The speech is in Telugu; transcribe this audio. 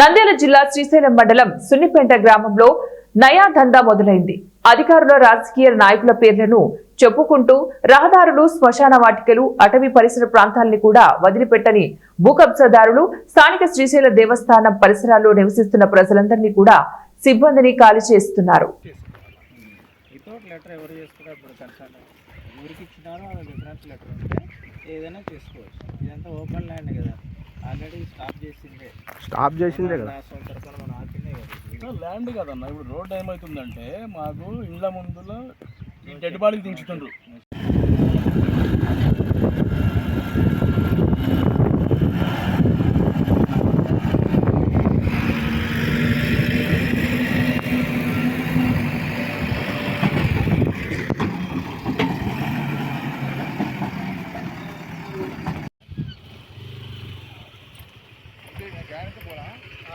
నంద్యాల జిల్లా శ్రీశైలం మండలం సున్నిపేంట గ్రామంలో నయా దందా మొదలైంది. అధికారుల రాజకీయ నాయకుల పేర్లను చెప్పుకుంటూ రహదారులు, శ్మశాన వాటికలు, అటవీ పరిసర ప్రాంతాలని కూడా వదిలిపెట్టని భూకబ్జాదారులు స్థానిక శ్రీశైల దేవస్థానం పరిసరాల్లో నివసిస్తున్న ప్రజలందరినీ కూడా సిబ్బందిని ఖాళీ చేస్తున్నారు. స్టాప్ చేసిందే కదా ల్యాండ్ కదన్న. ఇప్పుడు రోడ్ ఏమవుతుందంటే మాకు ఇండ్ల ముందులో ఈ డెడ్ బాడీకి దించుతుండ్రు.